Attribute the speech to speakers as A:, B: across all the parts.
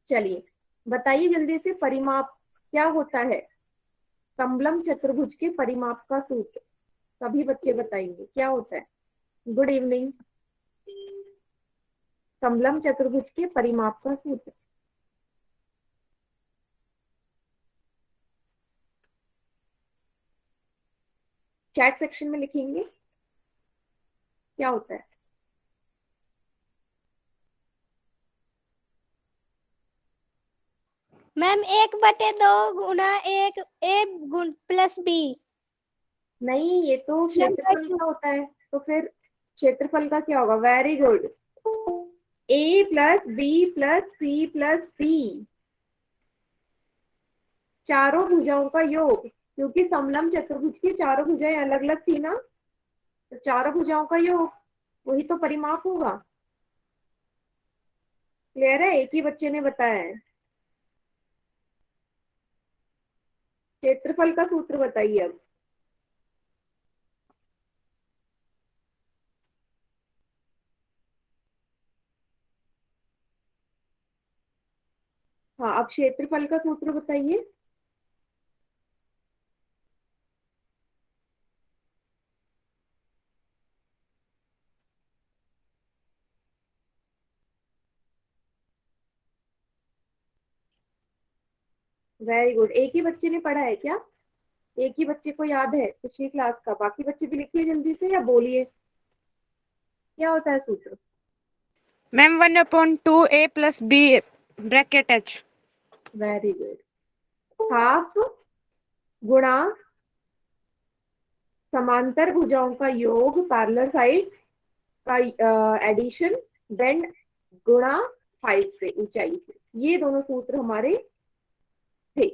A: चलिए बताइए जल्दी से, परिमाप क्या होता है? समलंब चतुर्भुज के परिमाप का सूत्र सभी बच्चे बताएंगे क्या होता है। Good evening. समलंब चतुर्भुज के परिमाप का सूत्र। चैट सेक्शन में लिखेंगे क्या होता है।
B: मैम 1/2 गुना 1 ए गुण प्लस बी।
A: नहीं, ये तो क्षेत्रफल का होता है, तो फिर क्षेत्रफल का क्या होगा? Very good. A plus B plus C plus D, चारों भुजाओं का योग, क्योंकि समलंब चतुर्भुज की चारों भुजाएं अलग अलग थी ना, तो चारों भुजाओं का योग वही तो परिमाप होगा। क्लियर है? एक ही बच्चे ने बताया है। क्षेत्रफल का सूत्र बताइए अब। हाँ, अब क्षेत्रफल का सूत्र बताइए। वेरी गुड, एक ही बच्चे ने पढ़ा है क्या? एक ही बच्चे को याद है पिछली क्लास का? बाकी बच्चे भी लिखिए जल्दी से या बोलिए क्या होता है सूत्र।
C: Ma'am 1/2 a+b bracket h।
A: Very good. Half गुणा समांतर भुजाओं का योग, पैरेलल साइड्स का एडिशन, देन गुणा हाइट से, ऊंचाई से। ये दोनों सूत्र हमारे थे।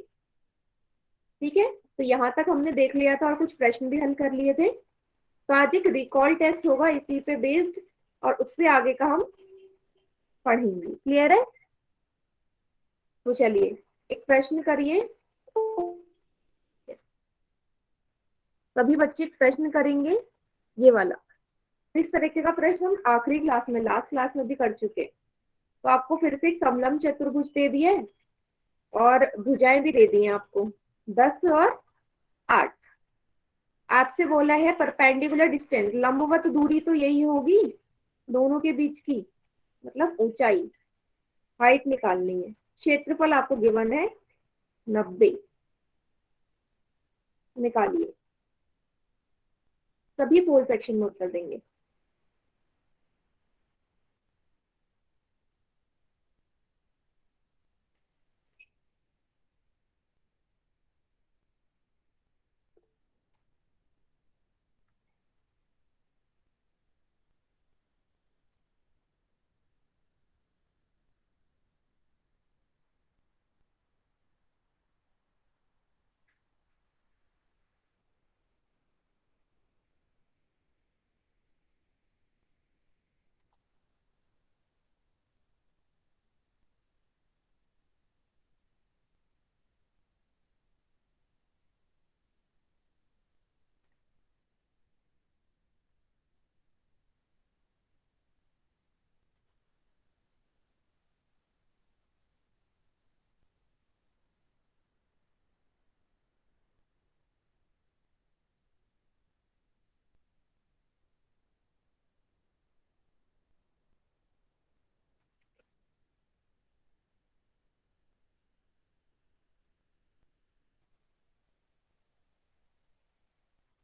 A: ठीक है, तो यहाँ तक हमने देख लिया था और कुछ प्रश्न भी हल कर लिए थे। तो आज एक रिकॉल टेस्ट होगा इसी पे बेस्ड, और उससे आगे का हम पढ़ेंगे। क्लियर है? तो चलिए एक प्रश्न करिए, सभी बच्चे प्रश्न करेंगे ये वाला। इस तरीके का प्रश्न हम आखिरी क्लास में, लास्ट क्लास में भी कर चुके। तो आपको फिर से एक समलंब चतुर्भुज दे दिए और भुजाएं भी दे दी हैं आपको, 10 और 8। आपसे बोला है परपेंडिकुलर डिस्टेंस, लंबवत दूरी तो यही होगी दोनों के बीच की, मतलब ऊंचाई, हाइट निकालनी है। क्षेत्रफल आपको गिवन है 90, निकालिए। सभी फोर सेक्शन में उत्तर देंगे।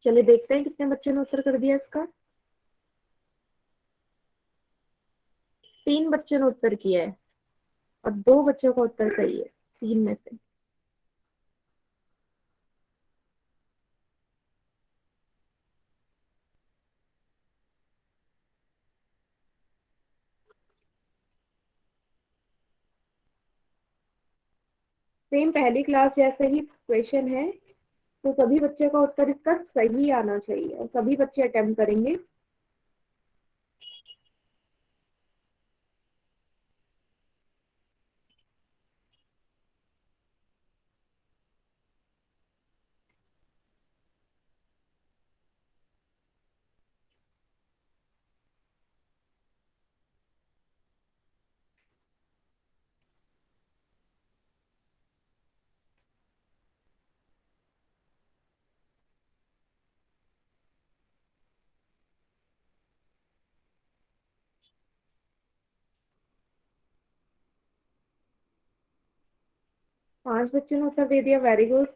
A: चलिए देखते हैं कितने बच्चों ने उत्तर कर दिया इसका। 3 बच्चों ने उत्तर किया है और 2 बच्चों का उत्तर सही है 3 में से। सेम पहली क्लास जैसे ही क्वेश्चन है, तो सभी बच्चों का उत्तर इसका सही आना चाहिए और सभी बच्चे अटेम्प्ट करेंगे। 5 बच्चों ने उत्तर दे दिया, वेरी गुड।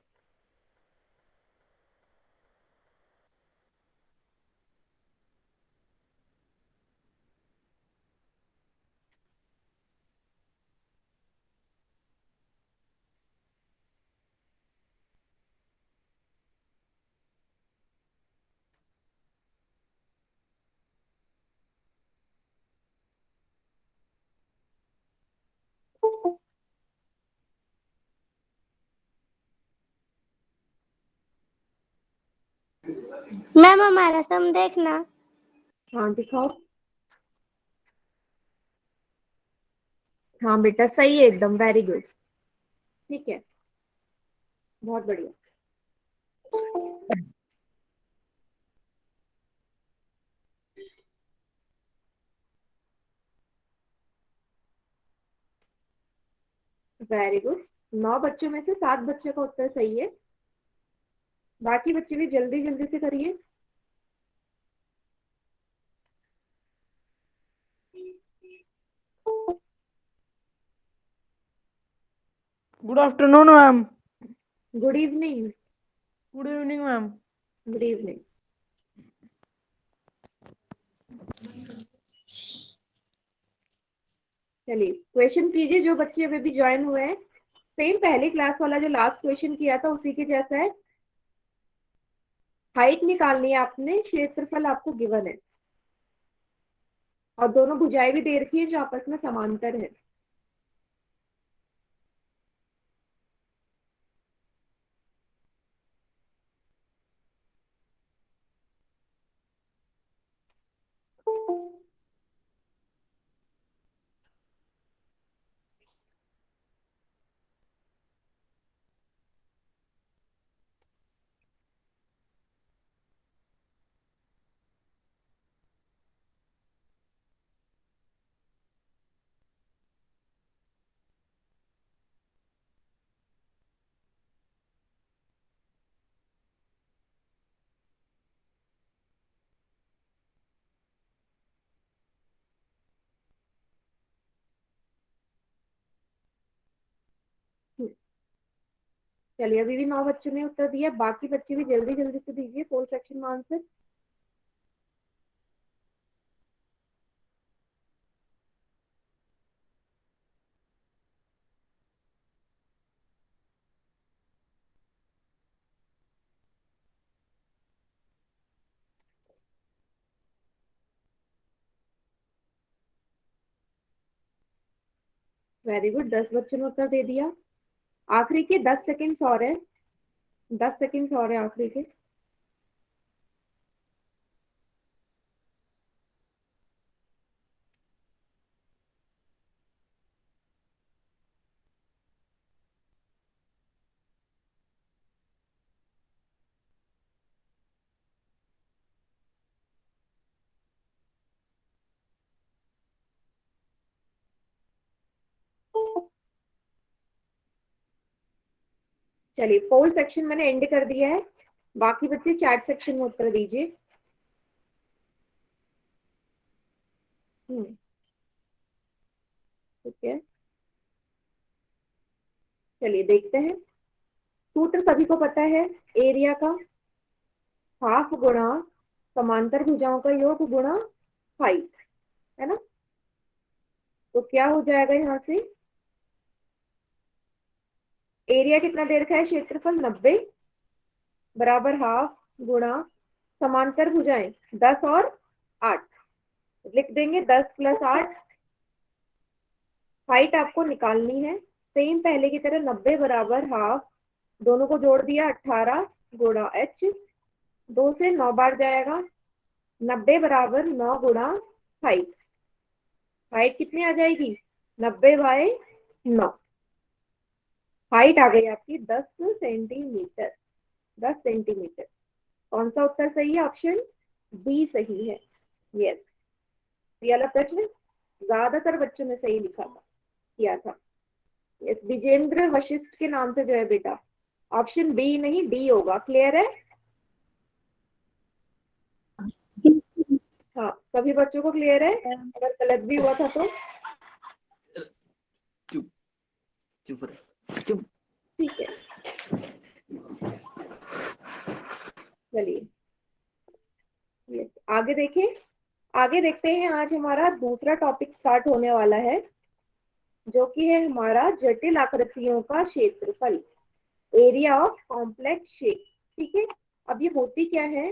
B: मैम हमारा सम देखना।
A: हाँ दिखाओ। हाँ बेटा सही है एकदम, वेरी गुड। ठीक है, बहुत बढ़िया। Very good. 9 बच्चों में से 7 बच्चों का उत्तर सही है। बाकी बच्चे भी जल्दी जल्दी से करिए।
D: Good afternoon ma'am.
A: Good evening.
D: Good evening ma'am.
A: Good evening. चलिए क्वेश्चन कीजिए, जो बच्चे अभी भी ज्वाइन हुए हैं। सेम पहले क्लास वाला जो लास्ट क्वेश्चन किया था उसी के जैसा है। हाइट निकालनी है आपने, क्षेत्रफल आपको गिवन है, और दोनों भुजाएं भी दे रखी है जो आपस में समांतर है। चलिए अभी भी 9 बच्चों ने उत्तर दिया, बाकी बच्चे भी जल्दी जल्दी से दीजिए फोर सेक्शन में आंसर। वेरी गुड, 10 बच्चों ने उत्तर दे दिया। आखिरी के 10 सेकंड्स और है, 10 सेकंड्स और है आखिरी के। चलिए फोर सेक्शन मैंने एंड कर दिया है, बाकी बच्चे चैट सेक्शन में उत्तर दीजिए। ठीक है, चलिए देखते हैं। सूत्र सभी को पता है, एरिया का हाफ गुणा समांतर भुजाओं का योग गुणा हाइट, है ना। तो क्या हो जाएगा यहाँ से, एरिया कितना दे रखा है, क्षेत्रफल 90 बराबर हाफ गुणा समांतर भुजाएं 10 और 8, लिख देंगे 10 + 8। हाइट आपको निकालनी है, सेम पहले की तरह 90 बराबर हाफ, दोनों को जोड़ दिया 18 गुणा h, 2 से 9 बार जाएगा, 90 बराबर 9 गुणा हाइट। हाइट कितनी आ जाएगी, 90/9। हाइट आ गई आपकी 10 सेंटीमीटर, 10 सेंटीमीटर। कौन सा उत्तर सही है, ऑप्शन बी सही है। यस, ये वाला प्रश्न ज्यादातर बच्चों ने सही लिखा था, किया था। यस, विजेंद्र वशिष्ठ के नाम से जो है बेटा, ऑप्शन बी नहीं डी होगा। क्लियर है, हाँ सभी बच्चों को क्लियर है, अगर गलत भी हुआ था तो
D: चुप चुप रहे, चुप।
A: ठीक है, चलिए ये आगे देखें। आगे देखते हैं, आज हमारा दूसरा टॉपिक स्टार्ट होने वाला है, जो कि है हमारा जटिल आकृतियों का क्षेत्रफल, एरिया ऑफ कॉम्प्लेक्स शेप। ठीक है, अब ये होती क्या है,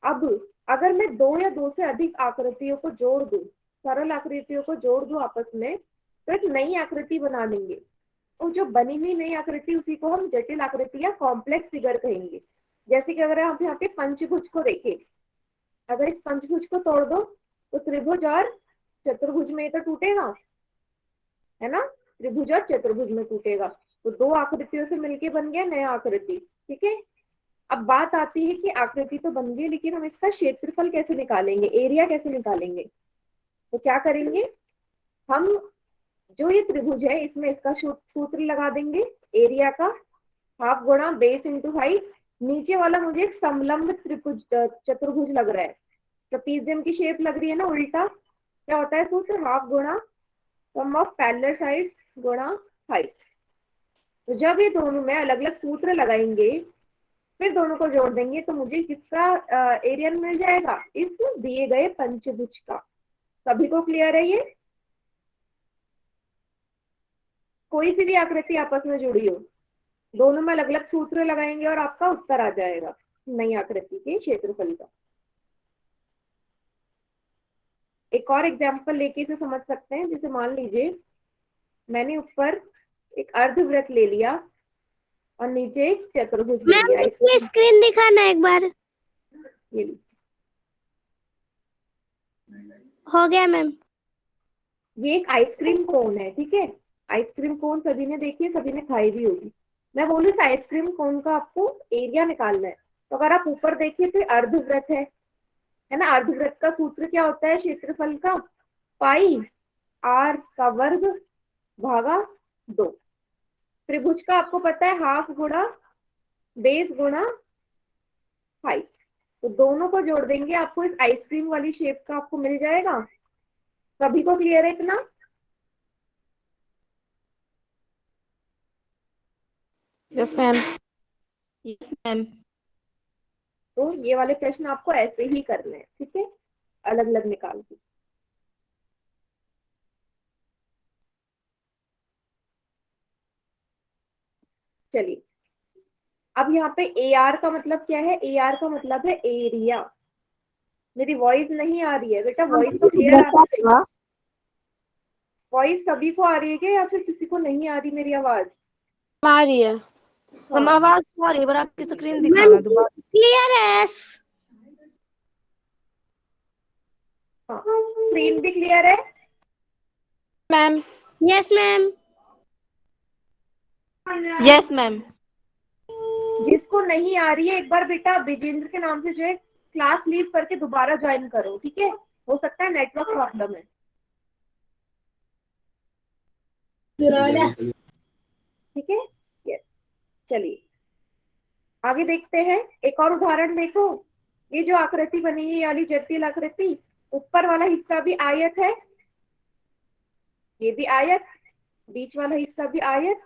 A: अब अगर मैं दो या दो से अधिक आकृतियों को जोड़ दूं, सरल आकृतियों को जोड़ दूं आपस में, तो एक नई आकृति बना लेंगे, और जो बनी हुई नई आकृति उसी को हम जटिल आकृति या कॉम्प्लेक्स फिगर कहेंगे। जैसे कि अगर आप यहाँ पे पंचभुज को देखें, अगर इस पंचभुज को तोड़ दो तो त्रिभुज और चतुर्भुज में तो टूटेगा, है ना, त्रिभुज और चतुर्भुज में टूटेगा, तो दो आकृतियों से मिलके बन गया नया आकृति। ठीक है, अब बात आती है कि आकृति तो बन गई, लेकिन हम इसका क्षेत्रफल कैसे निकालेंगे, एरिया कैसे निकालेंगे। तो क्या करेंगे, हम जो ये त्रिभुज है इसमें इसका सूत्र लगा देंगे, एरिया का हाफ गुणा बेस इंटू हाइट। नीचे वाला मुझे एक समलंब त्रिभुज चतुर्भुज लग रहा है, ट्रपीजियम की शेप लग रही है ना उल्टा, क्या होता है सूत्र, हाफ गुणा सम ऑफ पैरेलल साइड्स गुणा हाइट। तो जब ये दोनों में अलग अलग सूत्र लगाएंगे, फिर दोनों को जोड़ देंगे, तो मुझे किसका एरिया मिल जाएगा, इस दिए गए पंचभुज का। सभी को क्लियर है ये, कोई सी भी आकृति आपस में जुड़ी हो, दोनों में अलग अलग सूत्र लगाएंगे और आपका उत्तर आ जाएगा नई आकृति के क्षेत्रफल का। एक और एग्जांपल लेके इसे समझ सकते हैं, जैसे मान लीजिए मैंने ऊपर एक अर्धवृत्त ले लिया और नीचे एक चतुर्भुज ले लिया।
B: इसमें स्क्रीन दिखाना एक बार।
A: ये लीजिए,
B: हो गया मैम।
A: ये एक आइसक्रीम कोन है। ठीक है, आइसक्रीम कोन सभी ने देखी है, सभी ने खाई भी होगी। मैं बोलूँ इस आइसक्रीम कोन का आपको एरिया निकालना है, तो अगर आप ऊपर देखिए तो अर्धवृत्त है ना, अर्धवृत्त का सूत्र क्या होता है क्षेत्रफल का, पाई आर का वर्ग भागा 2। त्रिभुज का आपको पता है हाफ गुणा बेस गुणा हाइट, तो दोनों को जोड़ देंगे, आपको इस आइसक्रीम वाली शेप का आपको मिल जाएगा। सभी को क्लियर है इतना?
C: Yes ma'am.
B: Yes ma'am.
A: तो ये वाले प्रश्न आपको ऐसे ही करने हैं, ठीक है, अलग अलग निकाल के। चलिए, अब यहाँ पे ए आर का मतलब क्या है, ए आर का मतलब है एरिया। मेरी वॉइस नहीं आ रही है बेटा, वॉइस तो क्लियर आ रही है, वॉइस सभी को आ रही है क्या, या फिर किसी को नहीं आ रही मेरी आवाज?
C: आ रही है
D: हम
A: हाँ,
D: आवाज आ रही है पर आपकी स्क्रीन दिखाना दोबारा।
B: क्लियर है।
A: स्क्रीन भी क्लियर है
C: ma'am.
B: Yes ma'am.
D: Yes ma'am.
A: जिसको नहीं आ रही है एक बार बेटा विजेंद्र के नाम से जो है क्लास लीव करके दोबारा ज्वाइन करो, ठीक है, हो सकता है नेटवर्क प्रॉब्लम है। ठीक है, यस, चलिए आगे देखते हैं। एक और उदाहरण देखो, ये जो आकृति बनी है वाली जटिल आकृति, ऊपर वाला हिस्सा भी आयत है, ये भी आयत, बीच वाला हिस्सा भी आयत,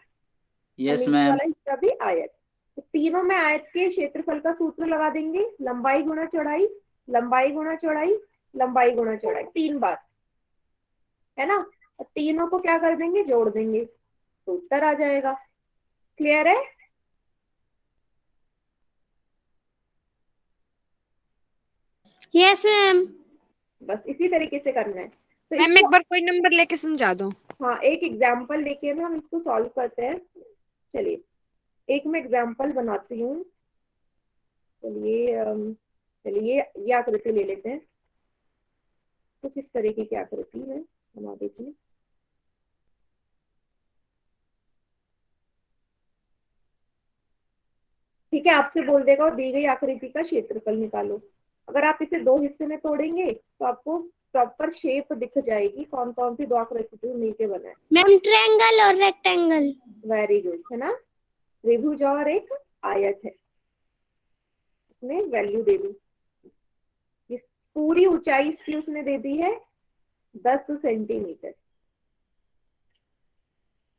E: यस
A: नीचे
E: मैम।
A: वाला हिस्सा भी आयत। तो तीनों में आयत के क्षेत्रफल का सूत्र लगा देंगे, लंबाई गुणा चौड़ाई, लंबाई गुणा चौड़ाई, लंबाई गुणा चौड़ाई, 3 बार, है ना। तीनों को क्या कर देंगे, जोड़ देंगे, तो उत्तर आ जाएगा। क्लियर है?
B: Yes ma'am.
A: बस इसी तरीके से करना है। तो
C: मैम
A: इसको
C: एक बार कोई नंबर लेके समझा दो।
A: हाँ, एक एग्जाम्पल लेके ना हम इसको सॉल्व करते हैं। चलिए एक मैं एग्जाम्पल बनाती हूँ। चलिए ये आकृति ले लेते हैं, कुछ इस तरीके की आकृति है, बना दीजिए। ठीक है, आपसे बोल देगा और दी गई आकृति का क्षेत्रफल निकालो। अगर आप इसे 2 हिस्से में तोड़ेंगे तो आपको प्रॉपर शेप दिख जाएगी, कौन कौन सी 2 आकृति मिलके बना है।
B: मैम ट्रायंगल और रेक्टेंगल।
A: वेरी गुड, है ना, त्रिभुज और एक आयत है, इसमें वैल्यू दे दी। इस पूरी ऊंचाई इसकी उसने दे दी है 10 सेंटीमीटर।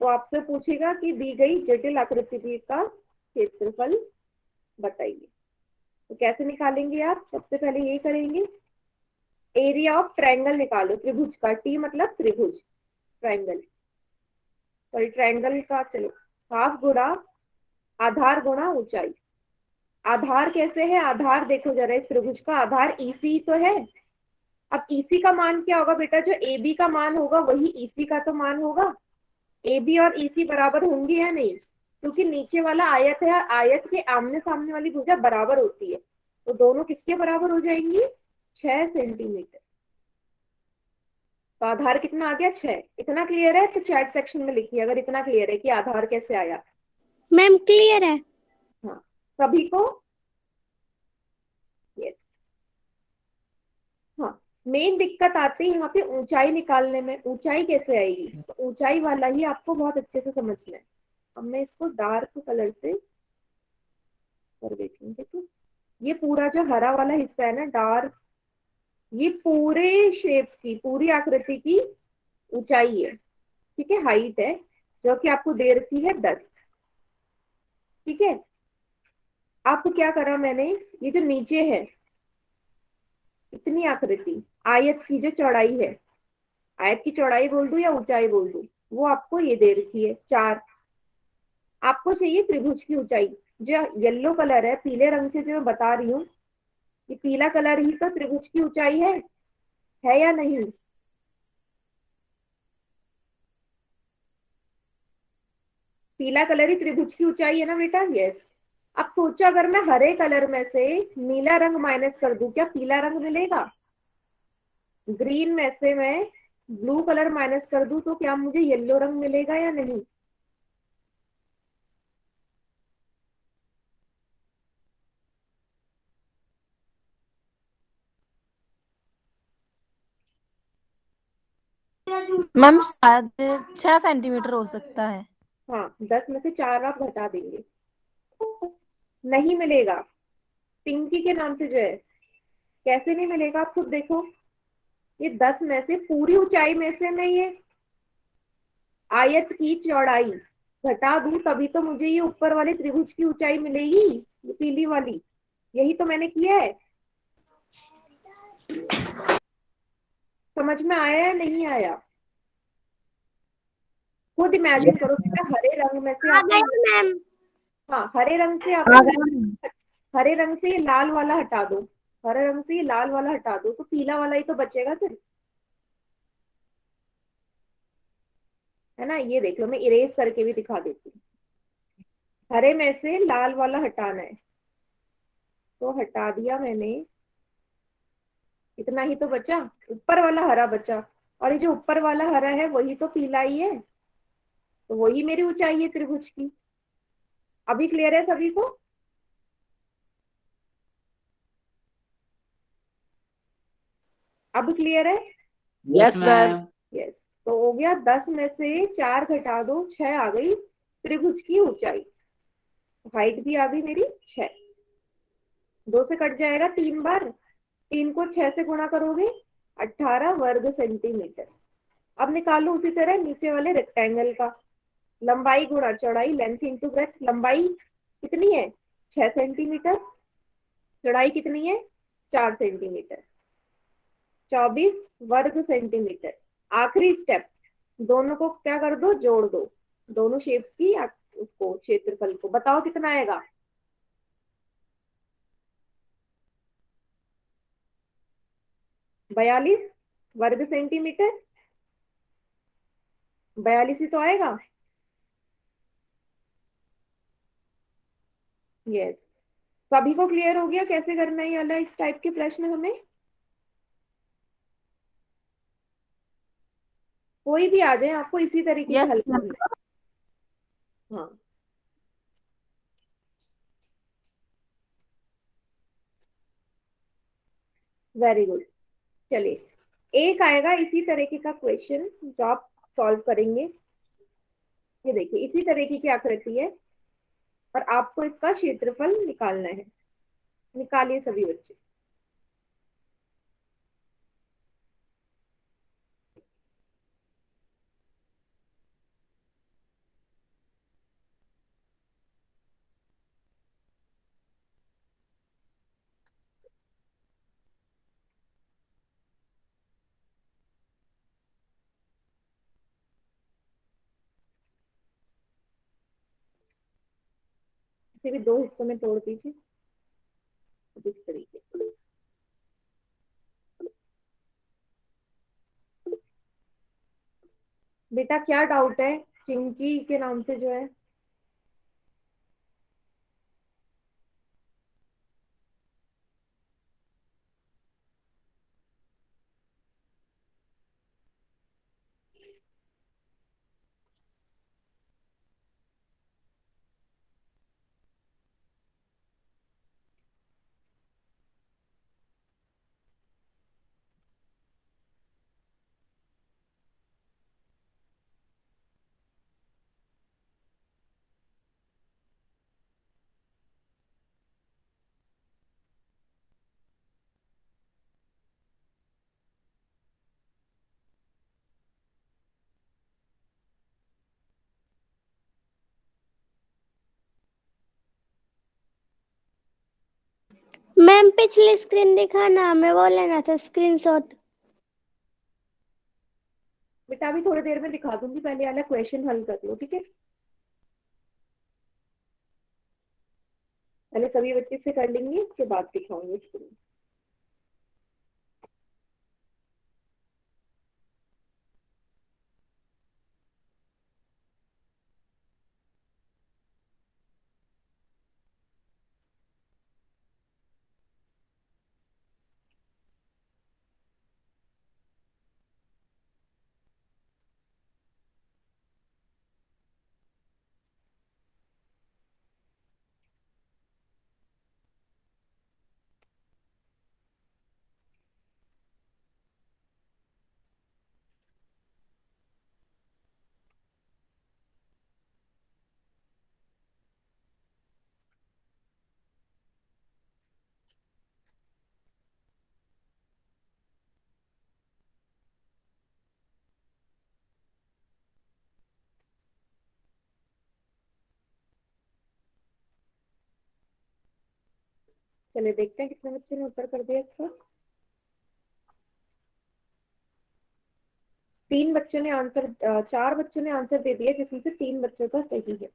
A: तो आपसे पूछेगा कि दी गई जटिल आकृति का क्षेत्रफल बताइए। तो कैसे निकालेंगे आप? सबसे पहले ये करेंगे, एरिया ऑफ ट्रायंगल निकालो, त्रिभुज का, टी मतलब त्रिभुज, ट्रायंगल, सॉरी ट्रायंगल का, चलो हाफ गुणा आधार गुणा ऊंचाई। आधार कैसे है? आधार देखो जरा, इस त्रिभुज का आधार ईसी तो है। अब ईसी का मान क्या होगा बेटा? जो ए बी का मान होगा वही ईसी का तो मान होगा। ए बी और ईसी बराबर होंगे या नहीं? क्योंकि नीचे वाला आयत है, आयत के आमने सामने वाली भुजा बराबर होती है, तो दोनों किसके बराबर हो जाएंगी? 6 सेंटीमीटर। तो आधार कितना आ गया? 6। इतना क्लियर है तो चैट सेक्शन में लिखिए अगर इतना क्लियर है कि आधार कैसे आया।
B: मैम क्लियर है।
A: हाँ, सभी को? यस। हाँ, मेन दिक्कत आती है यहाँ पे ऊंचाई निकालने में। ऊंचाई कैसे आएगी? तो ऊंचाई वाला ही आपको बहुत अच्छे से समझना है। अब मैं इसको डार्क कलर से कर देती हूँ। देखो, ये पूरा जो हरा वाला हिस्सा है ना, डार्क, ये पूरे शेप की, पूरी आकृति की ऊंचाई है, ठीक है, हाइट है, जो कि आपको दे रखी है 10। ठीक है, अब क्या करा मैंने, ये जो नीचे है इतनी आकृति, आयत की जो चौड़ाई है, आयत की चौड़ाई बोल दूं या ऊंचाई बोल दूं, वो आपको ये दे रखी है 4। आपको चाहिए त्रिभुज की ऊंचाई। जो येलो कलर है, पीले रंग से जो मैं बता रही हूँ, ये पीला कलर ही तो त्रिभुज की ऊंचाई है या नहीं? पीला कलर ही त्रिभुज की ऊंचाई है ना बेटा? यस। अब सोचो अगर मैं हरे कलर में से नीला रंग माइनस कर दूं, क्या पीला रंग मिलेगा? ग्रीन में से मैं ब्लू कलर माइनस कर दूं तो क्या मुझे येलो रंग मिलेगा या नहीं?
D: मैम शायद 6 सेंटीमीटर हो सकता है।
A: हाँ, 10 में से 4 आप घटा देंगे, नहीं मिलेगा। पिंकी के नाम से जो है, कैसे नहीं मिलेगा? आप खुद देखो, ये 10 में से, पूरी ऊंचाई में से मैं ये आयत की चौड़ाई घटा दूं तभी तो मुझे ये ऊपर वाले त्रिभुज की ऊंचाई मिलेगी, ये पीली वाली। यही तो मैंने किया है। समझ में आया या नहीं आया? खुद इमेजिन करो बेटा, हरे रंग में से
B: आ
A: आपने,
B: गया मैम।
A: हाँ, हरे रंग से
D: आ
A: आपने,
D: गया।
A: हरे रंग से ये लाल वाला हटा दो, हरे रंग से ये लाल वाला हटा दो तो पीला वाला ही तो बचेगा फिर, है ना? ये देख लो, मैं इरेज करके भी दिखा देती हूँ। हरे में से लाल वाला हटाना है, तो हटा दिया मैंने, इतना ही तो बचा, ऊपर वाला हरा बचा, और ये जो ऊपर वाला हरा है वही तो पीला ही है, तो वही मेरी ऊंचाई है त्रिभुज की। अभी क्लियर है सभी को? अब क्लियर है?
E: Yes ma'am.
A: यस। तो हो गया, 10 में से 4 घटा दो, 6 आ गई त्रिभुज की ऊंचाई। हाइट भी आ गई मेरी 6। 2 से कट जाएगा 3 बार, 3 को 6 से गुणा करोगे 18 वर्ग सेंटीमीटर। अब निकालो उसी तरह नीचे वाले रेक्टेंगल का, लंबाई गुणा चौड़ाई, लेंथ इंटू ब्रेथ। लंबाई कितनी है? 6 सेंटीमीटर। चौड़ाई कितनी है? 4 सेंटीमीटर। 24 वर्ग सेंटीमीटर। आखिरी स्टेप, दोनों को क्या कर दो? जोड़ दो, दोनों शेप्स की उसको, क्षेत्रफल को बताओ कितना आएगा? 42 वर्ग सेंटीमीटर। 42 ही तो आएगा। यस। सभी को क्लियर हो गया कैसे करना है ये वाला, इस टाइप के प्रश्न हमें? कोई भी आ जाए, आपको इसी तरीके से
D: यस
A: हल
D: मैम।
A: करना है। हाँ, वेरी गुड। चलिए, एक आएगा इसी तरीके का क्वेश्चन जो आप सॉल्व करेंगे। ये देखिए, इसी तरीके की आकृति है और आपको इसका क्षेत्रफल निकालना है। निकालिए सभी बच्चे। इसे भी दो हिस्सों में तोड़ दीजिए इस तरीके से। बेटा क्या डाउट है चिंकी के नाम से जो है?
B: मैम पिछली स्क्रीन दिखाना, हमें वो लेना था स्क्रीनशॉट।
A: बेटा अभी थोड़ी देर में दिखा दूंगी, पहले वाला क्वेश्चन हल कर लो, ठीक है? पहले सभी बच्चे से कर लेंगे, उसके बाद दिखाऊंगी स्क्रीन। चलिए देखते हैं कितने बच्चे ने उत्तर कर दिया इसका। 3 बच्चों ने आंसर 4 बच्चों ने आंसर दे दिया, जिसमें से 3 बच्चों का सही है।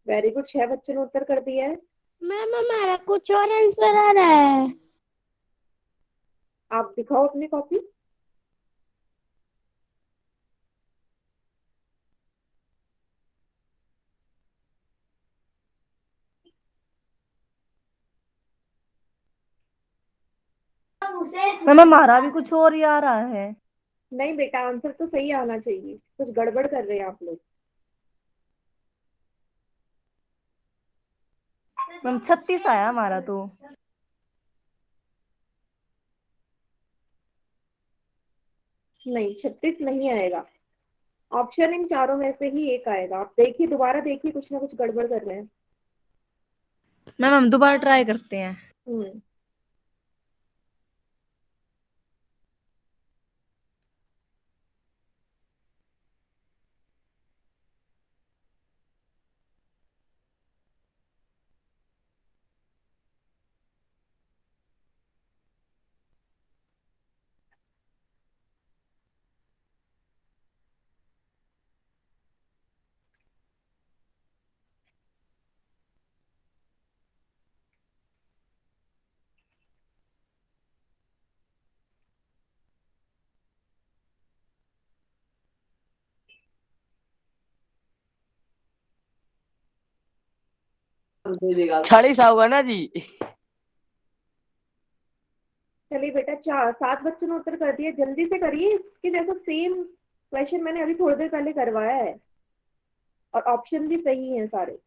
A: वेरी गुड, 6 बच्चों ने उत्तर कर दिया है।
B: मैम हमारा कुछ और आंसर आ रहा है।
A: आप दिखाओ अपनी कॉपी।
D: मैम हमारा भी कुछ और ही आ रहा है।
A: नहीं बेटा, आंसर तो सही आना चाहिए, कुछ गड़बड़ कर रहे हैं आप लोग।
D: मैम 36 आया हमारा तो।
A: नहीं, 36 नहीं आएगा। ऑप्शन इन चारों में से ही एक आएगा। आप देखिए, दोबारा देखिए, कुछ ना कुछ गड़बड़ कर रहे हैं।
D: मैम हम दोबारा ट्राई करते हैं।
A: हम्म।
E: चालीस होगा ना जी।
A: चलिए बेटा, 7 बच्चों ने उत्तर कर दिया। जल्दी से करिए, इसके जैसा सेम क्वेश्चन मैंने अभी थोड़ी देर पहले करवाया है, और ऑप्शन भी सही है सारे।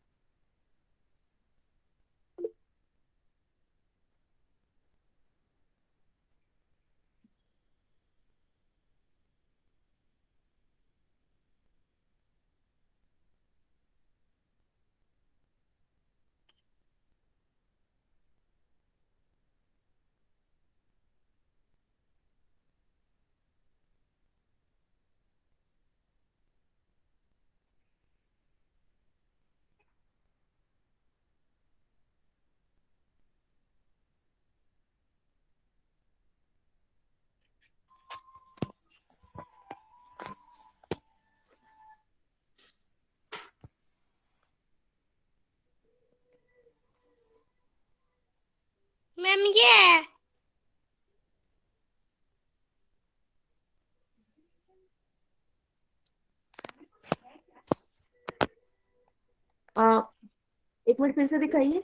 B: मैम ये है।
A: आ, एक मिनट फिर से दिखाइए।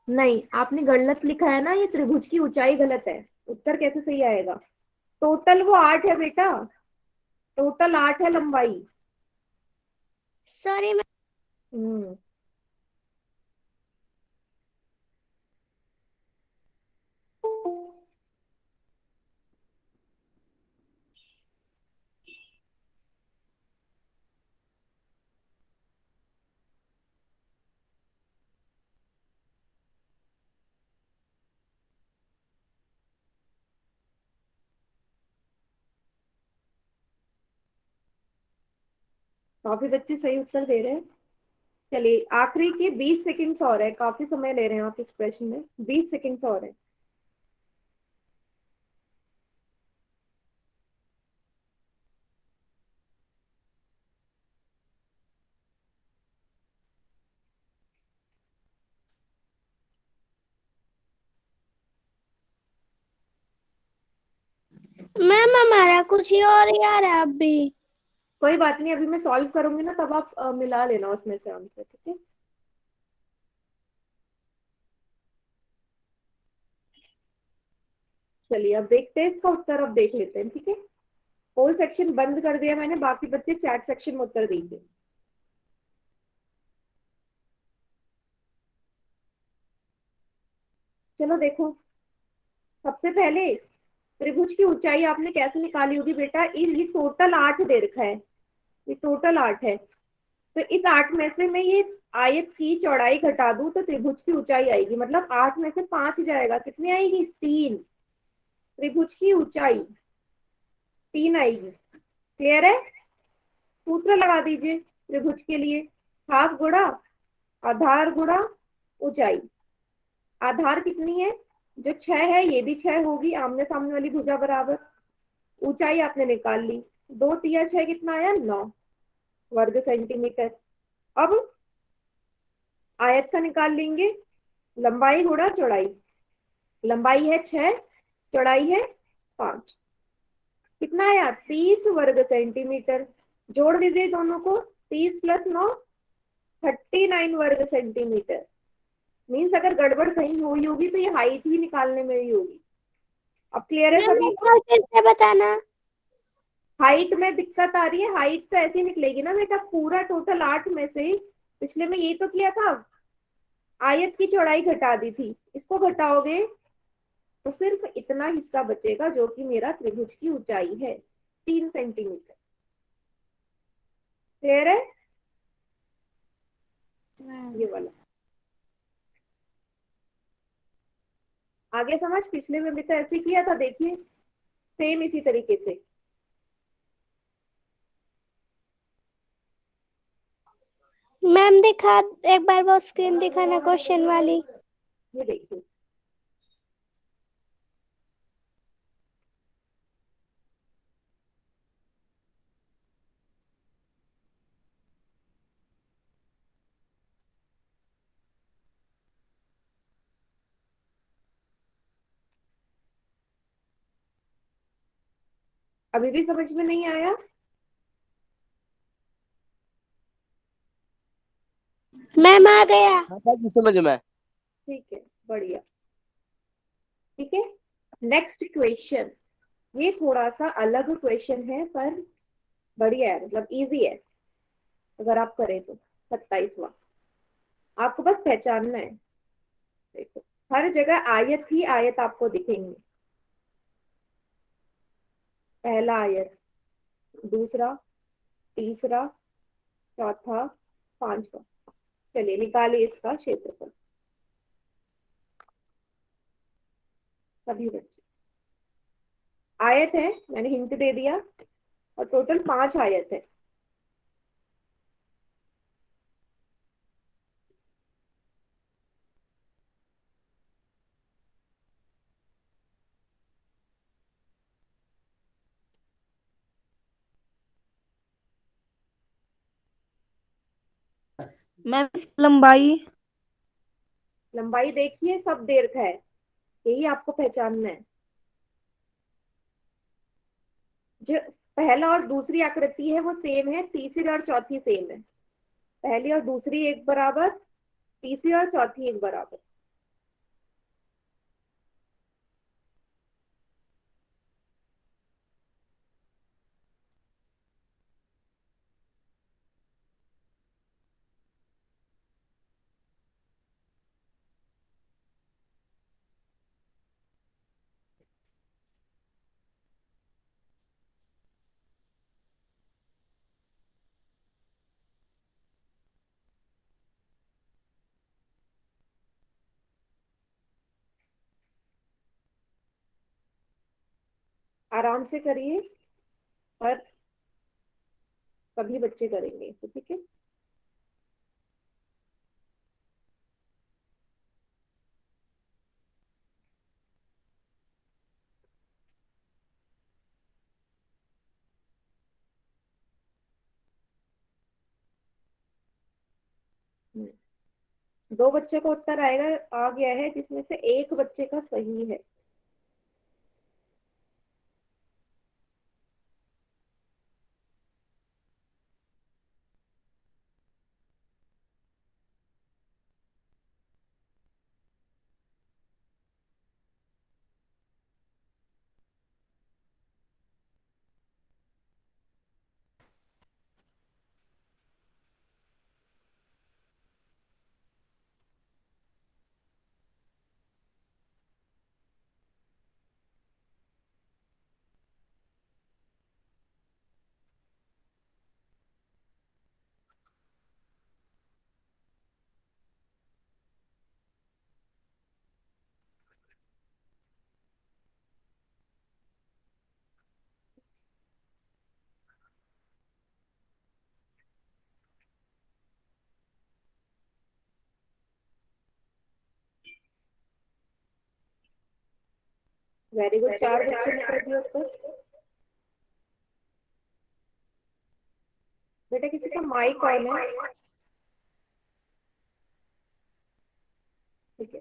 A: नहीं, आपने गलत लिखा है ना, ये त्रिभुज की ऊंचाई गलत है। उत्तर कैसे सही आएगा? टोटल वो 8 है बेटा, टोटल 8 है लंबाई।
B: Sorry ma'am.
A: हम्म। काफी बच्चे सही उत्तर दे रहे हैं। चलिए, आखिरी के 20 सेकंड्स और है, काफी समय ले रहे हैं आप इस प्रश्न में, 20 सेकंड्स और है।
B: मैम हमारा कुछ ही और ही आ रहा है अभी।
A: कोई बात नहीं, अभी मैं सॉल्व करूंगी ना, तब आप मिला लेना उसमें से आंसर, ठीक है? चलिए, अब देखते हैं इसका उत्तर, अब देख लेते हैं, ठीक है? होल सेक्शन बंद कर दिया मैंने, बाकी बच्चे चैट सेक्शन में उत्तर दीजिए। चलो देखो, सबसे पहले त्रिभुज की ऊंचाई आपने कैसे निकाली होगी बेटा? ये टोटल 8 दे रखा है, ये टोटल 8 है। तो इस 8 में से मैं ये आयत की चौड़ाई घटा दूं तो त्रिभुज की ऊंचाई आएगी, मतलब 8 में से 5 जाएगा, कितनी आएगी? 3। त्रिभुज की ऊंचाई 3 आएगी। क्लियर है? सूत्र लगा दीजिए त्रिभुज के लिए। हाफ गुणा आधार गुणा ऊंचाई। आधार कितनी है? जो 6 है, ये भी 6 होगी, आमने सामने वाली भुजा बराबर। ऊंचाई आपने निकाल ली, 2 तिया 6 कितना आया? 9 वर्ग सेंटीमीटर। अब आयत का निकाल लेंगे, लंबाई गुणा चौड़ाई। लंबाई है 6, चौड़ाई है 5, कितना आया? 30 वर्ग सेंटीमीटर। जोड़ दीजिए दोनों को, 30 प्लस 9, 39 वर्ग सेंटीमीटर। मीन्स अगर गड़बड़ कहीं हुई होगी तो ये हाइट ही निकालने में ही होगी। अब क्लियर है
B: मैम
A: सभी
B: एक
A: को?
B: बार फिर से बताना।
A: हाइट में दिक्कत आ रही है? हाइट तो ऐसी निकलेगी ना बेटा, पूरा टोटल 8 में से पिछले में ये तो किया था, आयत की चौड़ाई घटा दी थी, इसको घटाओगे तो सिर्फ इतना हिस्सा बचेगा जो कि मेरा त्रिभुज की ऊंचाई है, 3 सेंटीमीटर। क्लियर है? ये वाला आगे समझ? पिछले में भी तो ऐसे ही किया था, देखिए सेम इसी तरीके से।
B: मैम दिखा, एक बार वो स्क्रीन दिखाना क्वेश्चन वाली।
A: ये देखिए, अभी भी समझ में नहीं आया?
B: मैम आ गया।
E: हाँ भाई समझ में।
A: ठीक है, बढ़िया। ठीक है, नेक्स्ट क्वेश्चन। ये थोड़ा सा अलग क्वेश्चन है, पर बढ़िया है, मतलब इजी है अगर आप करें तो। 27वां, आपको बस पहचानना है। देखो, हर जगह आयत ही आयत आपको दिखेंगे। पहला आयत, दूसरा, तीसरा, चौथा, पांचवा। चलिए निकालिए इसका क्षेत्रफल, सभी बच्चे। आयत है, मैंने हिंट दे दिया, और टोटल 5 आयत है।
D: मैम लंबाई
A: लंबाई देखिए, सब दीर्घ है, यही आपको पहचानना है। जो पहला और दूसरी आकृति है वो सेम है, तीसरी और चौथी सेम है। पहली और दूसरी एक बराबर, तीसरी और चौथी एक बराबर। आराम से करिए, पर सभी बच्चे करेंगे तो ठीक है। दो बच्चे का उत्तर आएगा, आ गया है, जिसमें से एक बच्चे का सही है। वेरी गुड, चार बच्चों ने कर दिया उत्तर। बेटा किसी का माइक ऑन है? ठीक है।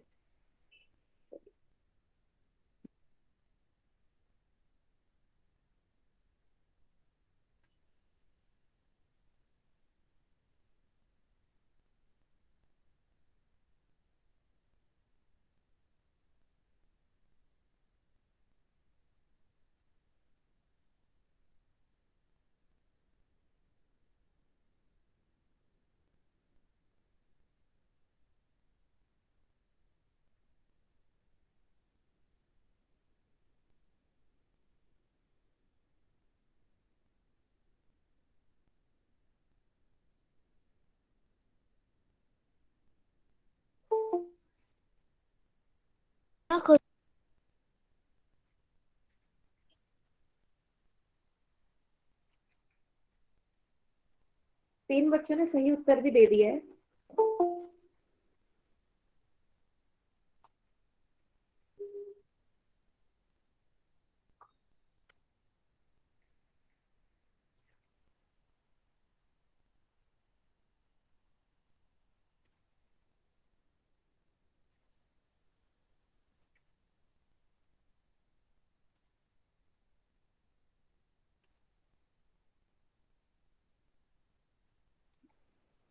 A: तीन बच्चों ने सही उत्तर भी दे दिया है।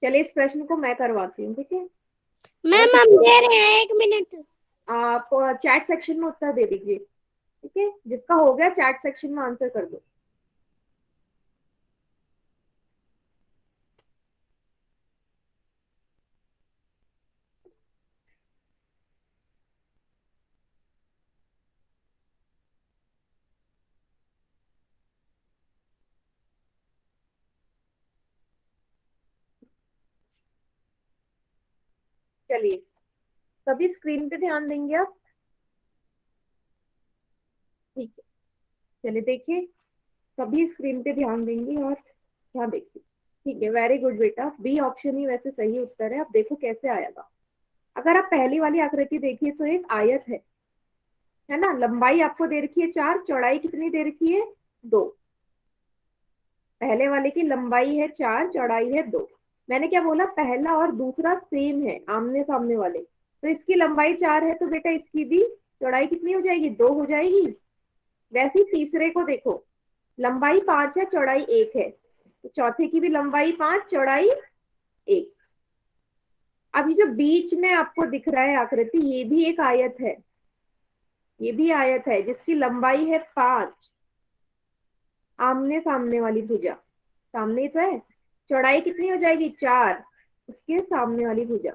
A: चलिए इस प्रश्न को मैं करवाती हूँ, ठीक है।
B: मैम हम दे रहे हैं, 1 मिनट।
A: आप चैट सेक्शन में उत्तर दे दीजिए, ठीक है। जिसका हो गया चैट सेक्शन में आंसर कर दो। चलिए सभी स्क्रीन पे ध्यान देंगे आप, ठीक है। चलिए देखिए, सभी स्क्रीन पे ध्यान देंगे और यहाँ देखिए, ठीक है। वेरी गुड बेटा, बी ऑप्शन ही वैसे सही उत्तर है। अब देखो कैसे आएगा। अगर आप पहली वाली आकृति देखिए तो एक आयत है ना। लंबाई आपको दे रखी है 4, चौड़ाई कितनी दे रखी है 2। पहले वाले की लंबाई है 4, चौड़ाई है 2। मैंने क्या बोला, पहला और दूसरा सेम है, आमने सामने वाले। तो इसकी लंबाई 4 है, तो बेटा इसकी भी चौड़ाई कितनी हो जाएगी, 2 हो जाएगी। वैसे ही तीसरे को देखो, लंबाई 5 है, चौड़ाई 1 है, तो चौथे की भी लंबाई 5, चौड़ाई 1। अब ये जो बीच में आपको दिख रहा है आकृति, ये भी एक आयत है, ये भी आयत है जिसकी लंबाई है 5, आमने सामने वाली भुजा, सामने ही तो है। चौड़ाई कितनी हो जाएगी, 4, उसके सामने वाली भुजा।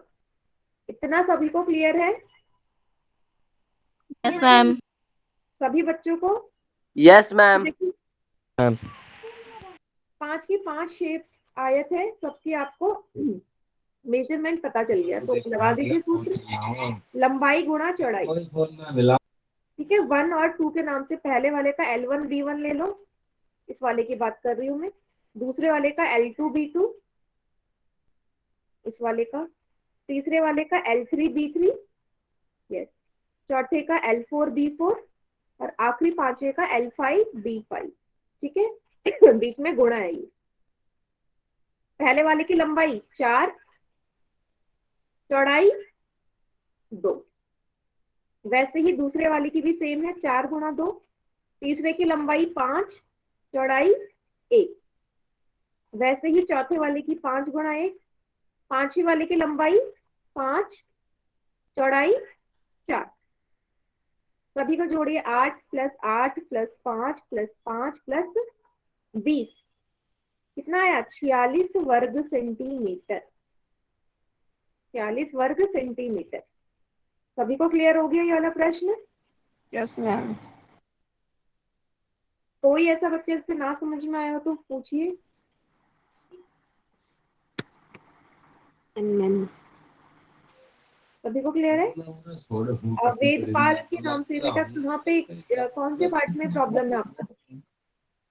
A: इतना सभी को क्लियर है?
D: Yes ma'am.
A: सभी बच्चों को?
E: Yes ma'am.
A: देखिए,
F: मैम
A: 5 की 5 शेप्स आयत है, सबकी आपको मेजरमेंट पता चल गया, तो लगा दीजिए सूत्र, लंबाई गुणा चौड़ाई। ठीक है, 1 और 2 के नाम से पहले वाले का L1 B1 ले लो, इस वाले की बात कर रही हूँ मैं। दूसरे वाले का L2 B2, इस वाले का। तीसरे वाले का L3 B3, यस। चौथे का L4 B4 और आखिरी पांचवे का L5 B5। ठीक है, बीच में गुणा है ये। पहले वाले की लंबाई 4, चौड़ाई 2। वैसे ही दूसरे वाले की भी सेम है, 4 गुणा 2। तीसरे की लंबाई 5, चौड़ाई 1। वैसे ही चौथे वाले की 5 गुणा 1। पांचवी वाले की लंबाई 5, चौड़ाई 4। सभी को जोड़िए, 8 + 8 + 5 + 5 + 20 कितना आया, 46 वर्ग सेंटीमीटर। 46 वर्ग सेंटीमीटर। सभी को क्लियर हो गया ये वाला प्रश्न?
C: Yes ma'am.
A: कोई ऐसा बच्चे से ना समझ में आया हो तो पूछिए। सभी को क्लियर है? वेदपाल के नाम से बेटा कहाँ पे, कौन से पार्ट में प्रॉब्लम है आपका?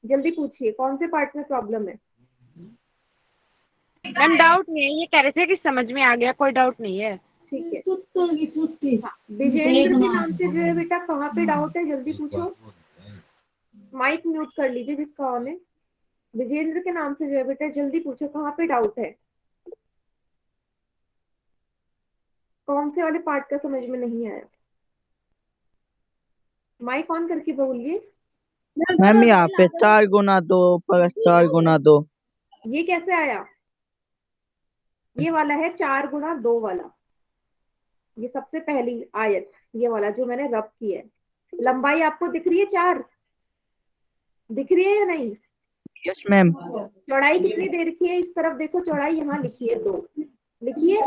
A: जल्दी पूछिए, कौन से पार्ट में प्रॉब्लम है?
C: मैम डाउट नहीं है, ये कह रहे थे कि समझ में आ गया, कोई डाउट नहीं है।
A: ठीक है। हाँ, विजेंद्र के नाम से जो है बेटा कहाँ पे डाउट है, जल्दी पूछो। माइक म्यूट कर लीजिए जिसका ऑन है। विजेंद्र के नाम से जो है बेटा जल्दी पूछो, कहाँ पे डाउट है, कौन से वाले पार्ट का समझ में नहीं आया? माइक ऑन करके बोलिए।
G: मैम यहाँ पे 4 गुना 2 + 4 गुना 2।
A: ये कैसे आया? ये वाला है 4 गुणा 2 वाला, ये सबसे पहली आयत, ये वाला जो मैंने रब किया है। लंबाई आपको दिख रही है 4, दिख रही है या नहीं?
G: Yes ma'am.
A: चौड़ाई कितनी दे रखी है, इस तरफ देखो, चौड़ाई यहाँ लिखी है 2, लिखिए।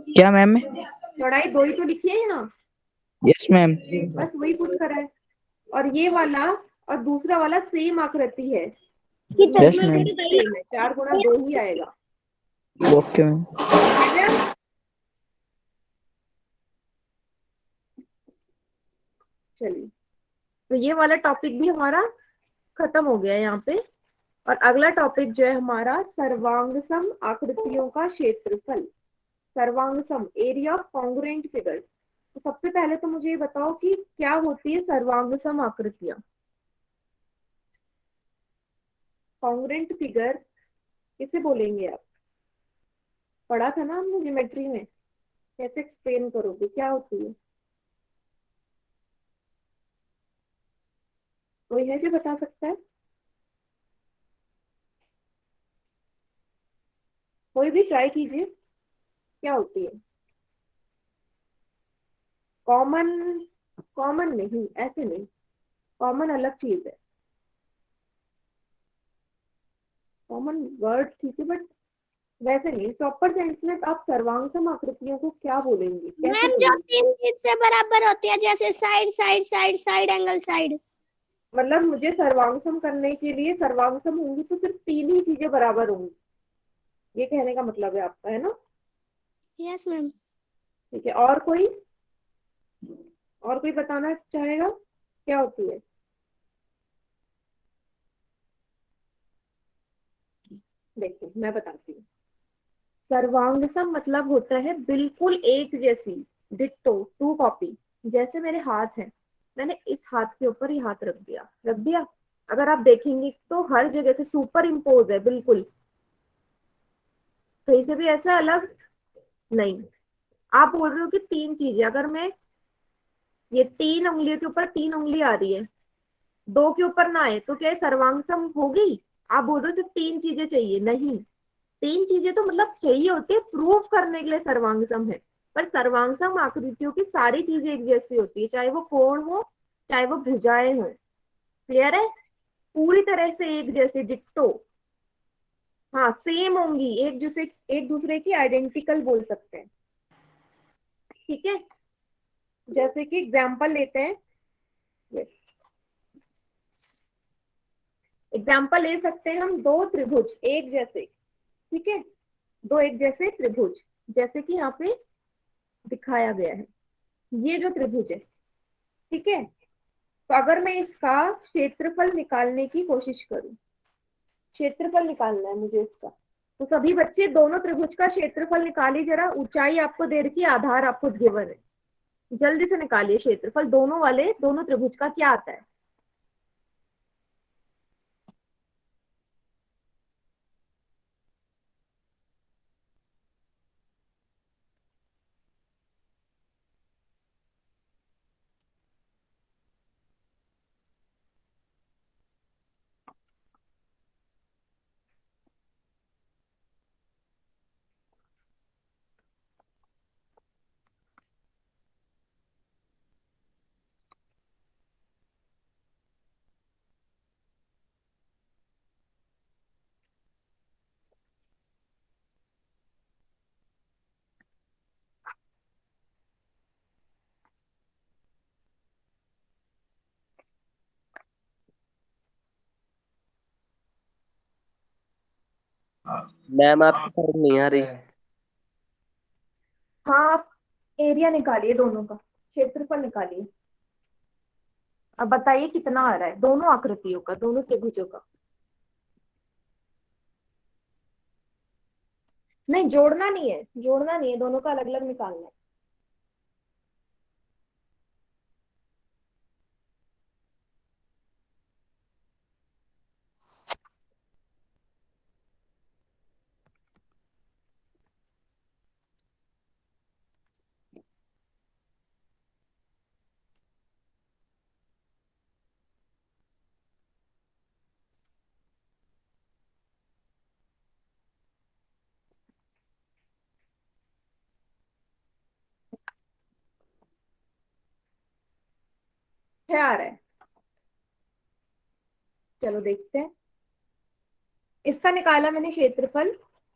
G: क्या मैम?
A: चौड़ाई 2 ही तो लिखी है यहाँ,
G: यस मैम।
A: बस वही पूछ कर है। और ये वाला और दूसरा वाला सेम आकृति है,
G: यस मैम।
A: सेम है, 4 गुणा 2 ही आएगा।
G: Okay ma'am.
A: चलिए, तो ये वाला टॉपिक भी हमारा खत्म हो गया है यहाँ पे। और अगला टॉपिक जो है हमारा, सर्वांगसम आकृतियों का क्षेत्रफल। सर्वांगसम, एरिया ऑफ कॉन्ग्रुएंट फिगर्स। तो सबसे पहले तो मुझे ये बताओ कि क्या होती है सर्वांगसम आकृतियां। कॉन्ग्रुएंट फिगर किसे बोलेंगे आप? पढ़ा था ना हमने ज्योमेट्री में, कैसे एक्सप्लेन करोगे, क्या होती है? कोई है जो बता सकता है? कोई भी ट्राई कीजिए, क्या होती है? कॉमन, कॉमन नहीं, ऐसे नहीं, कॉमन अलग चीज है। कॉमन वर्ड ठीक है, बट वैसे नहीं, प्रॉपर सेंस में आप सर्वांगसम आकृतियों को क्या बोलेंगे, कैसे
B: मैम जो
A: बोलेंगे?
B: 3 चीज से बराबर होती है, जैसे side side side side angle side.
A: मतलब मुझे सर्वांगसम करने के लिए, सर्वांगसम होंगी तो सिर्फ 3 ही चीजें बराबर होंगी, ये कहने का मतलब है आपका, है ना?
B: Yes ma'am.
A: ठीक है, और कोई बताना चाहेगा क्या होती है? देखो मैं बताती हूँ। सर्वांगसम मतलब होता है बिल्कुल एक जैसी, डिट्टो, 2 कॉपी। जैसे मेरे हाथ हैं, मैंने इस हाथ के ऊपर ये हाथ रख दिया, अगर आप देखेंगे तो हर जगह से सुपर इम्पोज है, बिल्कुल कहीं से भी ऐसा अलग नहीं। आप बोल रहे हो कि 3 चीजें, अगर मैं ये 3 उंगलियों के ऊपर 3 उंगली आ रही है, 2 के ऊपर ना आए तो क्या ये सर्वांग होगी? आप बोल रहे हो सिर्फ 3 चीजें चाहिए, नहीं, 3 चीजें तो मतलब चाहिए होती है प्रूफ करने के लिए सर्वांग है। पर सर्वांग आकृतियों की सारी चीजें एक जैसी होती है, चाहे वो कोण हो चाहे वो भुजाएं हो। क्लियर है? पूरी तरह से एक जैसे, डिट्टो। हाँ, सेम होंगी, एक दूसरे की आइडेंटिकल बोल सकते हैं। ठीक है, जैसे कि एग्जाम्पल लेते हैं। यस, एग्जाम्पल ले सकते हैं हम, 2 त्रिभुज एक जैसे। ठीक है, 2 एक जैसे त्रिभुज, जैसे कि यहाँ पे दिखाया गया है, ये जो त्रिभुज है। ठीक है, तो अगर मैं इसका क्षेत्रफल निकालने की कोशिश करूं, क्षेत्रफल निकालना है मुझे इसका, तो सभी बच्चे दोनों त्रिभुज का क्षेत्रफल निकालिए जरा। ऊंचाई आपको दे रखी है, आधार आपको गिवन है, जल्दी से निकालिए क्षेत्रफल दोनों वाले, दोनों त्रिभुज का क्या आता है।
E: मैम आपकी समझ नहीं आ रही।
A: हाँ, आप एरिया निकालिए, दोनों का क्षेत्रफल निकालिए। अब बताइए कितना आ रहा है दोनों आकृतियों का, दोनों त्रिभुजों का। नहीं, जोड़ना नहीं है, जोड़ना नहीं है, दोनों का अलग अलग निकालना है। क्या आ रहा है, चलो देखते हैं। इसका निकाला मैंने क्षेत्रफल,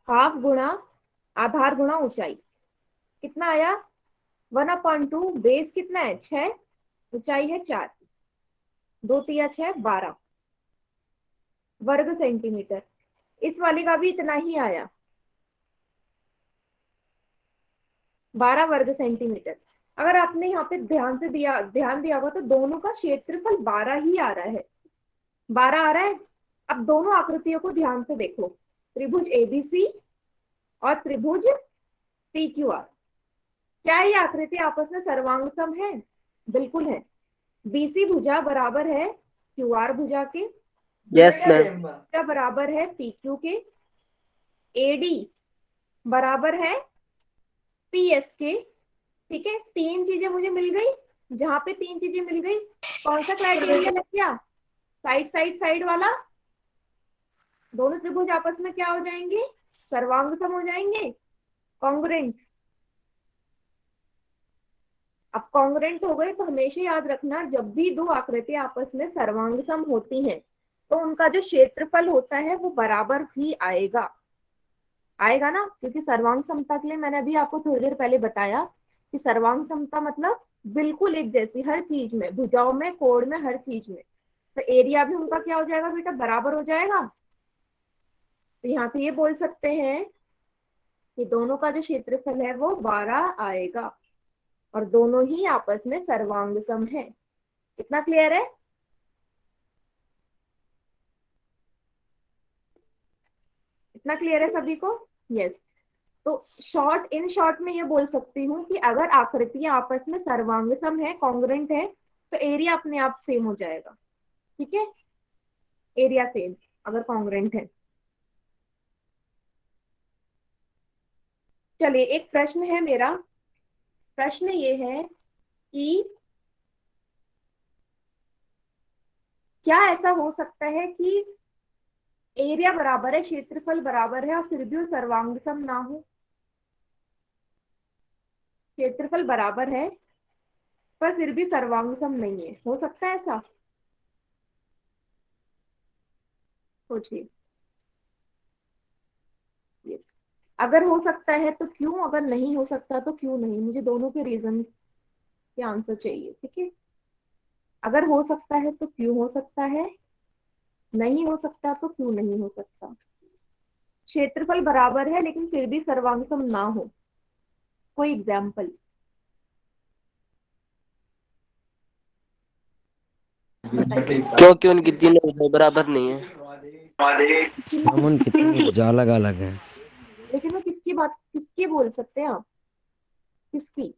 A: हाफ गुणा आधार गुणा ऊंचाई, कितना आया? 1/2। बेस कितना है? 6, ऊंचाई है 4, 2 तिया 6, 12 वर्ग सेंटीमीटर। इस वाले का भी इतना ही आया, 12 वर्ग सेंटीमीटर। अगर आपने यहाँ पे ध्यान दिया होगा तो दोनों का क्षेत्रफल 12 ही आ रहा है, 12 आ रहा है। अब दोनों आकृतियों को ध्यान से देखो, त्रिभुज एबीसी और त्रिभुज पी क्यू आर। क्या ये आकृति आपस में सर्वांग है? बिल्कुल है। बीसी भुजा बराबर है क्यू आर भुजा के,
E: यस मैम।
A: भुजा बराबर है पी क्यू के, एडी बराबर है पी एस के। ठीक है, 3 चीजें मुझे मिल गई। जहां पे 3 चीजें मिल गई, कौन सा क्राइटेरिया लग गया? साइड साइड साइड वाला। दोनों त्रिभुज आपस में क्या हो जाएंगे? सर्वांग सम हो जाएंगे, कॉन्ग्रुएंट। अब कॉन्ग्रुएंट हो गए तो हमेशा याद रखना, जब भी 2 आकृतियां आपस में सर्वांग सम होती हैं तो उनका जो क्षेत्रफल होता है वो बराबर ही आएगा, आएगा ना, क्योंकि सर्वांग समता के लिए मैंने अभी आपको थोड़ी देर पहले बताया कि सर्वांग समता मतलब बिल्कुल एक जैसी हर चीज में, भुजाओं में, कोण में, हर चीज में। तो एरिया भी उनका क्या हो जाएगा बेटा? बराबर हो जाएगा। तो यहाँ पे ये बोल सकते हैं कि दोनों का जो क्षेत्रफल है वो 12 आएगा और दोनों ही आपस में सर्वांग सम है। इतना क्लियर है? इतना क्लियर है सभी को? यस। तो इन शॉर्ट में ये बोल सकती हूँ कि अगर आकृतियां आपस में सर्वांग सम है, कॉन्ग्रुएंट है, तो एरिया अपने आप सेम हो जाएगा। ठीक है, एरिया सेम अगर कॉन्ग्रुएंट है। चलिए, एक प्रश्न है मेरा, प्रश्न ये है कि क्या ऐसा हो सकता है कि एरिया बराबर है, क्षेत्रफल बराबर है और फिर भी वो सर्वांग सम ना हो? क्षेत्रफल बराबर है पर फिर भी सर्वांग सम नहीं है, हो सकता है ऐसा? सोचिए। Yes. अगर हो सकता है तो क्यों, अगर नहीं हो सकता तो क्यों नहीं? मुझे दोनों के रीजन के आंसर चाहिए, ठीक है? अगर हो सकता है तो क्यों हो सकता है, नहीं हो सकता तो क्यों नहीं हो सकता? क्षेत्रफल बराबर है लेकिन फिर भी सर्वांग सम ना हो, कोई एग्जाम्पल? बताइए।
E: क्योंकि उनकी तीनों भुजाएं बराबर नहीं है।
F: हम उनकी तीनों भुजा अलग अलग है।
A: लेकिन वो किसकी बात, किसकी बोल सकते हैं आप? किसकी?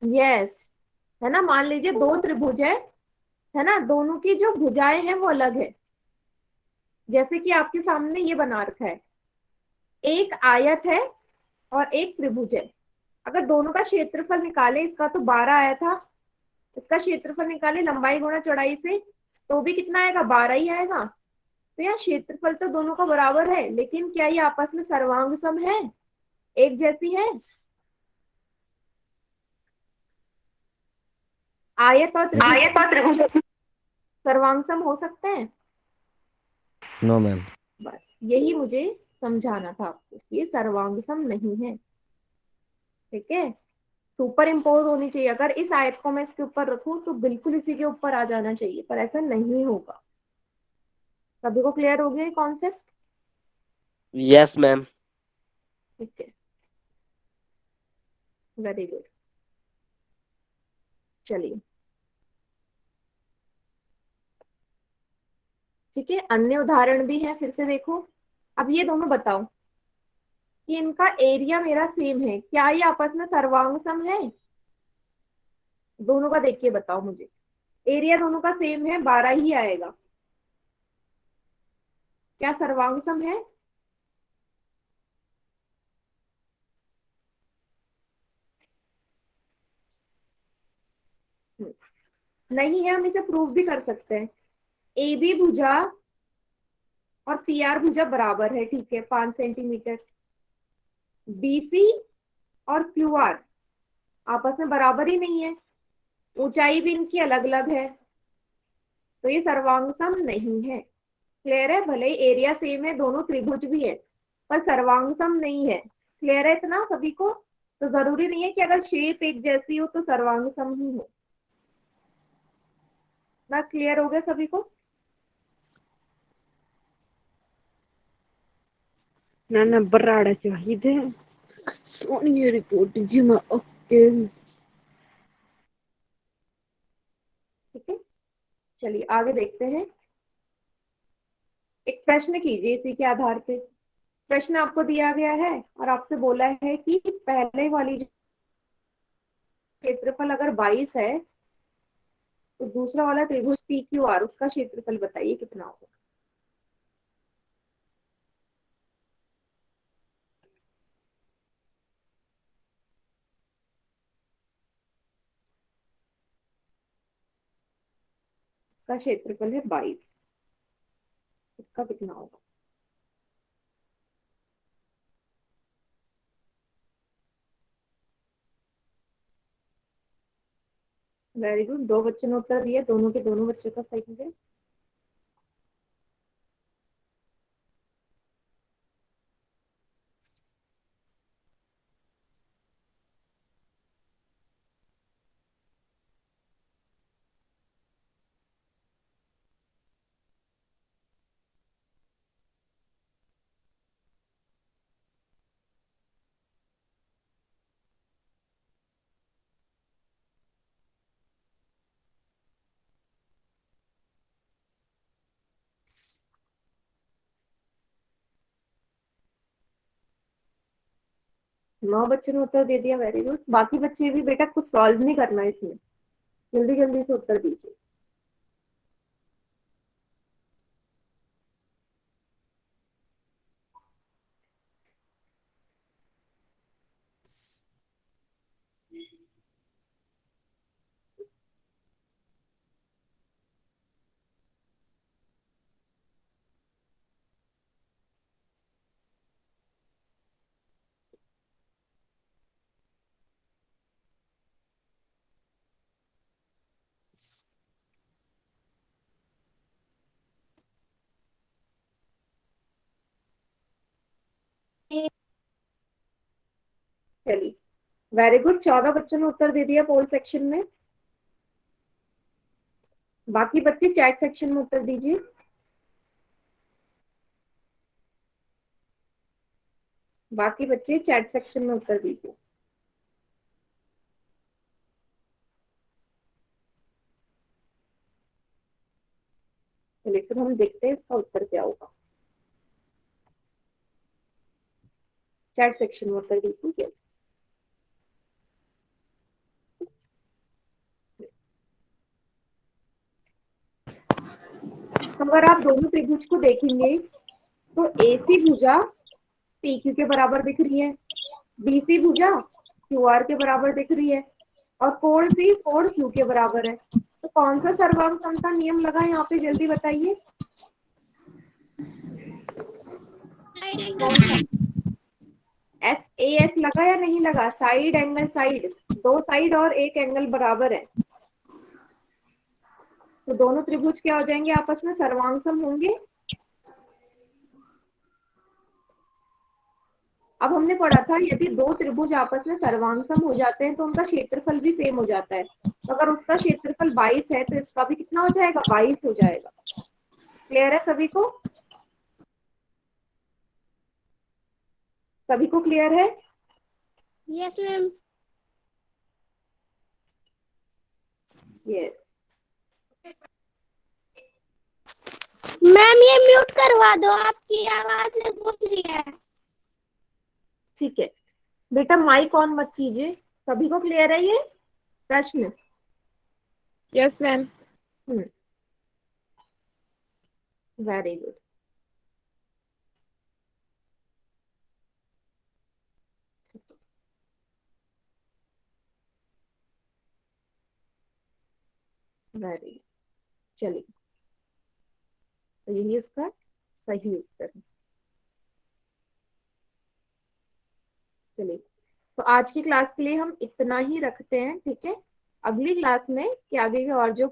A: यस, है ना? मान लीजिए दो त्रिभुज है ना, दोनों की जो भुजाएं हैं वो अलग है। जैसे कि आपके सामने ये बना रखा है, एक आयत है और एक त्रिभुज है। अगर दोनों का क्षेत्रफल निकाले, इसका तो 12 आया था, इसका क्षेत्रफल निकाले लंबाई गुणा चौड़ाई से, तो भी कितना आएगा? 12 ही आएगा। तो यार क्षेत्रफल तो दोनों का बराबर है, लेकिन क्या ये आपस में सर्वांग सम है, एक जैसी है? आयत और त्रिभुज सर्वांग सम हो सकते हैं?
F: No ma'am.
A: बस यही मुझे समझाना था आपको, ये सर्वांग सम नहीं है, ठीक है? सुपर इम्पोज होनी चाहिए। अगर इस आयत को मैं इसके ऊपर रखूं तो बिल्कुल इसी के ऊपर आ जाना चाहिए, पर ऐसा नहीं होगा। सभी को क्लियर हो गया ये कॉन्सेप्ट?
E: Yes ma'am.
A: ठीक है, वेरी गुड। चलिए, ठीक है, अन्य उदाहरण भी है, फिर से देखो। अब ये दोनों बताओ कि इनका एरिया मेरा सेम है, क्या ये आपस में सर्वांग सम है? दोनों का देख के बताओ मुझे। एरिया दोनों का सेम है, 12 ही आएगा, क्या सर्वांग सम है? नहीं है, हम इसे प्रूव भी कर सकते हैं। ए बी भुजा और पी आर भुजा बराबर है, ठीक है, 5 सेंटीमीटर। बीसी और क्यू आर आपस में बराबर ही नहीं है, ऊंचाई भी इनकी अलग अलग है, तो ये सर्वांग सम नहीं है। क्लियर है? भले ही एरिया सेम है, दोनों त्रिभुज भी है, पर सर्वांग सम नहीं है। क्लियर है इतना सभी को? तो जरूरी नहीं है कि अगर शेप एक जैसी हो तो सर्वांग सम ही हो। ना क्लियर हो गया सभी को?
C: ना बराड़ा चाहिए सोनी रिपोर्ट जी मैं ओके।
A: ठीक है, चलिए आगे देखते हैं। एक प्रश्न कीजिए इसी के आधार पे। प्रश्न आपको दिया गया है और आपसे बोला है कि पहले वाली जो क्षेत्रफल अगर 22 है तो दूसरा वाला त्रिभुज पी क्यू आर, उसका क्षेत्रफल बताइए कितना होगा? इसका क्षेत्रफल है 22, इसका कितना होगा? वेरी गुड, दो बच्चों ने उत्तर दिया, दोनों के दोनों बच्चों का सही है। नौ बच्चों ने उत्तर दे दिया, वेरी गुड। बाकी बच्चे भी बेटा कुछ सॉल्व नहीं करना है इसमें, जल्दी जल्दी से उत्तर दीजिए। चलिए, वेरी गुड। 14 बच्चों ने उत्तर दे दिया पोल सेक्शन में। बाकी बच्चे चैट सेक्शन में उत्तर दीजिए। बाकी बच्चे चैट सेक्शन में उत्तर दीजिए। चलिए, फिर हम देखते हैं इसका उत्तर क्या होगा। चैट सेक्शन में उत्तर दीजिए। तो अगर आप दोनों त्रिभुज को देखेंगे तो AC भुजा PQ के बराबर दिख रही है, BC भुजा QR के बराबर दिख रही है, और कोण C कोण Q के बराबर है। तो कौन सा सर्वांग समता नियम लगा यहाँ पे, जल्दी बताइए। SAS लगा या नहीं लगा? साइड एंगल साइड, दो साइड और एक एंगल बराबर है, तो दोनों त्रिभुज क्या हो जाएंगे, आपस में सर्वांगसम होंगे। अब हमने पढ़ा था यदि दो त्रिभुज आपस में सर्वांगसम हो जाते हैं तो उनका क्षेत्रफल भी सेम हो जाता है। तो अगर उसका क्षेत्रफल 22 है तो इसका भी कितना हो जाएगा, 22 हो जाएगा। क्लियर है सभी को? सभी को क्लियर है?
B: Yes ma'am.
A: यस।
B: मैम ये म्यूट करवा दो, आपकी आवाज गूंज रही है।
A: ठीक है बेटा, माइक ऑन मत कीजिए। सभी को क्लियर है ये प्रश्न?
C: Yes ma'am.
A: Very good. Very, चलिए, तो यही इसका सही उत्तर है। चलिए, तो आज की क्लास के लिए हम इतना ही रखते हैं, ठीक है। अगली क्लास में इसके आगे के और जो